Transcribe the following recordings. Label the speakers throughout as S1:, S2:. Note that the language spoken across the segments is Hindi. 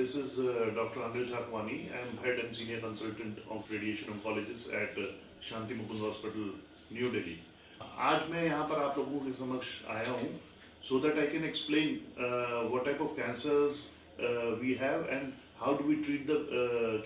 S1: This is Dr. Anil Jhakwani. I am head and senior consultant of radiation oncologist at Shanti Mukund Hospital, New Delhi. आज मैं यहाँ पर आप लोगों के समक्ष आया हूँ so that I can explain what type of cancers we have and how do we treat the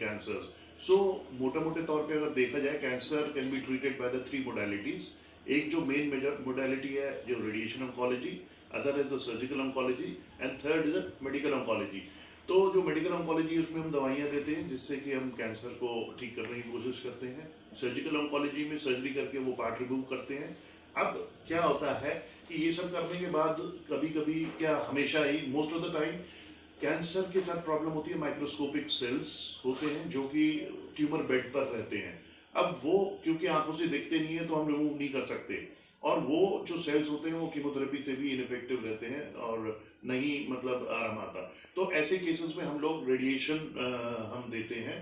S1: cancers. So मोटे तौर पे अगर देखा जाए cancer can be treated by the three modalities. एक जो मेन modality है जो radiation oncology, other is the surgical oncology and third is the medical oncology. तो जो मेडिकल ऑन्कोलॉजी उसमें हम दवाइयाँ देते हैं जिससे कि हम कैंसर को ठीक करने की कोशिश करते हैं. सर्जिकल ऑन्कोलॉजी में सर्जरी करके वो पार्ट रिमूव करते हैं. अब क्या होता है कि ये सब करने के बाद कभी कभी क्या हमेशा ही most of the time cancer के साथ प्रॉब्लम होती है. माइक्रोस्कोपिक सेल्स होते हैं जो कि ट्यूमर बेड पर रहते हैं. अब वो क्योंकि आंखों से दिखते नहीं है तो हम रिमूव नहीं कर सकते और वो जो सेल्स होते हैं वो कीमोथेरेपी से भी इनफेक्टिव रहते हैं और नहीं मतलब आराम आता. तो ऐसे केसेस में हम लोग रेडिएशन हम देते हैं.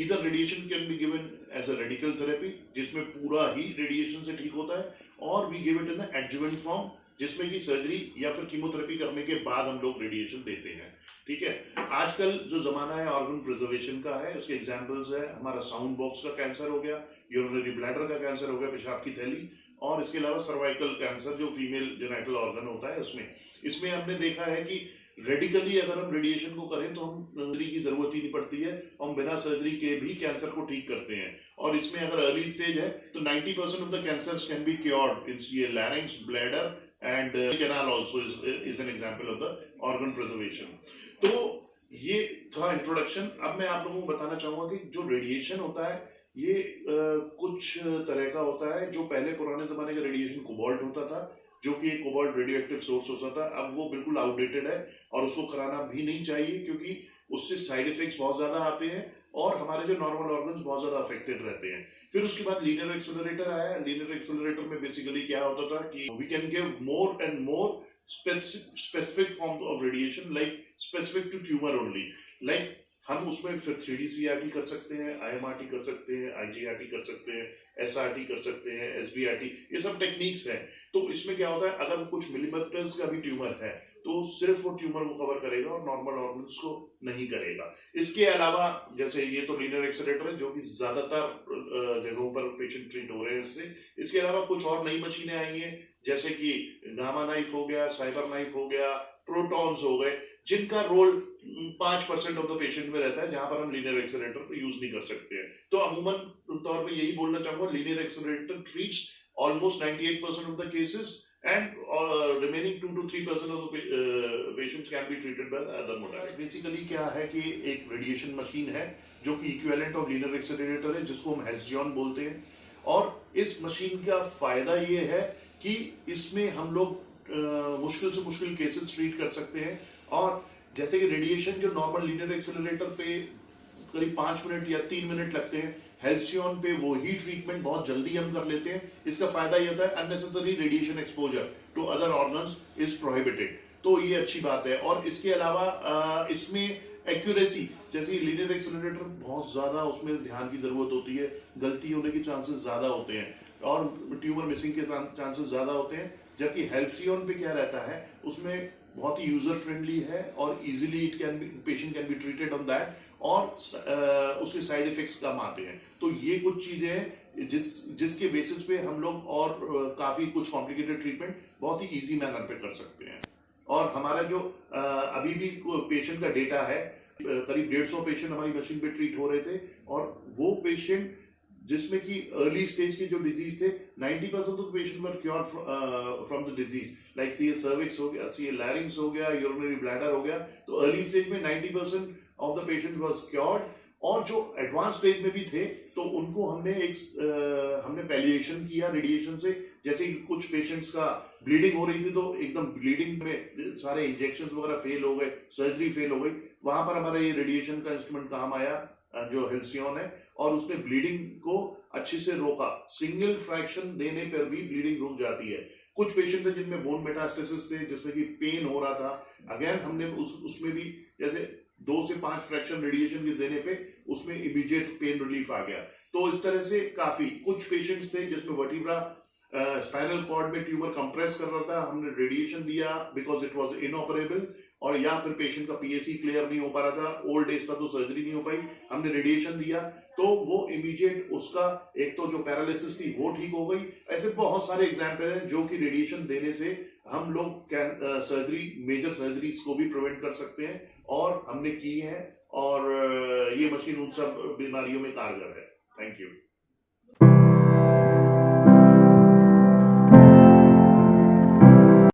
S1: Either radiation can be given as a radical therapy जिसमें पूरा ही रेडिएशन से ठीक होता है और we give it in adjuvant form जिसमें कि सर्जरी या फिर कीमोथेरेपी करने के बाद हम लोग रेडिएशन देते हैं. ठीक है. आजकल जो जमाना है ऑर्गन प्रिजर्वेशन का है उसके एग्जांपल्स है हमारा साउंड बॉक्स का कैंसर हो गया, यूरिनरी ब्लैडर का कैंसर हो गया, पेशाब की थैली, और इसके अलावा सर्वाइकल कैंसर जो फीमेल जेनिटल ऑर्गन होता है इसमें हमने देखा है कि रेडिकली अगर हम रेडिएशन को करें तो हम सर्जरी की जरूरत ही नहीं पड़ती है. हम बिना सर्जरी के भी कैंसर को ठीक करते हैं और इसमें अगर अर्ली स्टेज है तो 90% of the cancers can be cured. Its ये larynx, bladder and canal also is an example of the organ preservation. तो ये था इंट्रोडक्शन. अब मैं आप लोगों को बताना चाहूंगा कि जो रेडिएशन होता है ये कुछ तरह का होता है. जो पहले पुराने जमाने का रेडिएशन कोबाल्ट होता था जो कि एक कोबाल्ट रेडियोएक्टिव सोर्स होता था. अब वो बिल्कुल आउटडेटेड है और उसको कराना भी नहीं चाहिए क्योंकि उससे साइड इफेक्ट्स बहुत ज्यादा आते हैं और हमारे जो नॉर्मल ऑर्गन्स बहुत ज्यादा अफेक्टेड रहते हैं. फिर उसके बाद लीनियर एक्सेलरेटर आया. लीनियर एक्सेलरेटर में बेसिकली क्या होता था कि we can give more and more specific forms of radiation like specific to tumor only. Like हम उसमें फिर 3D CRT कर सकते हैं, IMRT कर सकते हैं, IGRT कर सकते हैं, SRT कर सकते हैं, SBRT, ये सब टेक्निक्स हैं. तो इसमें क्या होता है अगर कुछ मिलीमीटर्स का भी ट्यूमर है तो सिर्फ वो ट्यूमर को कवर करेगा और नॉर्मल ऑर्गन्स को नहीं करेगा. इसके अलावा जैसे ये तो लीनियर एक्सेलरेटर है जो कि ज्यादातर जगहों पर पेशेंट ट्रीट हो रहे हैं इससे. इसके अलावा कुछ और नई मशीनें आई हैं जैसे कि गामा नाइफ हो गया, साइबर नाइफ हो गया, प्रोटॉन्स हो गए जिनका रोल 5% ऑफ द पेशेंट में रहता है जहां पर हम लीनियर एक्सेलरेटर यूज नहीं कर सकते हैं. तो अमूमन तौर पे यही बोलना चाहूंगा linear accelerator treats almost 98% of the cases and remaining 2 to 3% of the patients can be treated by the other modality. Basically क्या है कि एक रेडिएशन मशीन है जो कि इक्विवेलेंट ऑफ लीनियर एक्सेलरेटर है जिसको हम हेल्सियन बोलते हैं. और इस मशीन का फायदा ये है कि इसमें हम लोग मुश्किल से मुश्किल केसेस ट्रीट कर सकते हैं. और जैसे कि रेडिएशन जो नॉर्मल लीनियर एक्सेलरेटर पे करीब 5 मिनट या 3 मिनट लगते हैं, हेल्सियन पे वो ही ट्रीटमेंट बहुत जल्दी हम कर लेते हैं. इसका फायदा ये होता है unnecessary radiation exposure to other organs is prohibited. तो ये अच्छी बात है. और इसके अलावा इसमें एक्यूरेसी जैसे लीनियर एक्सेलरेटर बहुत ज्यादा उसमें ध्यान की जरूरत होती है, गलती होने के चांसेस ज्यादा होते हैं और ट्यूमर मिसिंग के चांसेस ज्यादा होते हैं. जबकि हेल्सियन पे क्या रहता है उसमें बहुत ही यूजर फ्रेंडली है और easily it can be patient can be treated on that और उसके साइड इफेक्ट्स कम आते हैं. तो ये कुछ चीजें हैं जिसके बेसिस पे हम लोग और काफी कुछ कॉम्प्लिकेटेड ट्रीटमेंट बहुत ही इजी मैनर पे कर सकते हैं. और हमारा जो अभी भी पेशेंट का डेटा है करीब 150 पेशेंट हमारी मशीन पे ट्रीट हो रहे थे और वो पेशेंट जिसमें कि अर्ली स्टेज के जो डिजीज थे 90% of patient were cured from the disease. Like C cervix हो गया, सी लैरिंग्स हो गया, यूरिनरी ब्लैडर हो गया. तो अर्ली स्टेज में 90% of the patient was cured. और जो एडवांस स्टेज में भी थे तो उनको हमने पैलिएशन किया रेडिएशन से. जैसे कि कुछ पेशेंट्स का ब्लीडिंग हो रही थी तो एकदम ब्लीडिंग में सारे इंजेक्शंस वगैरह फेल हो गए, सर्जरी फेल हो गई. वहां पर हमारा ये रेडिएशन का इंस्ट्रूमेंट काम आया जो हेल्सियन है और उसने ब्लीडिंग को अच्छे से रोका. सिंगल फ्रैक्शन देने पर भी ब्लीडिंग रुक जाती है. कुछ पेशेंट थे जिनमें बोन मेटास्टेसिस थे जिसमें कि पेन हो रहा था. अगेन हमने उसमें भी जैसे 2 से 5 फ्रैक्शन रेडिएशन के देने पे उसमें इमीडिएट पेन रिलीफ आ गया. तो इस तरह से काफी कुछ पेशेंट्स थे जिसमें वर्टिब्रा स्पाइनल कॉर्ड में ट्यूमर कंप्रेस कर रहा था, हमने रेडिएशन दिया बिकॉज इट वाज इनऑपरेबल, और या फिर पेशेंट का पीएससी क्लियर नहीं हो पा रहा था, ओल्ड एज था तो सर्जरी नहीं हो पाई, हमने रेडिएशन दिया तो वो इमीडिएट उसका एक तो जो पैरालिसिस थी वो ठीक हो गई। ऐसे बहुत सारे एग्जाम्पल हैं जो कि रेडिएशन देने से हम लोग सर्जरी, मेजर सर्जरीज को भी प्रिवेंट कर सकते हैं, और हमने की है, और ये मशीन उन सब बीमारियों में कारगर है। Thank you.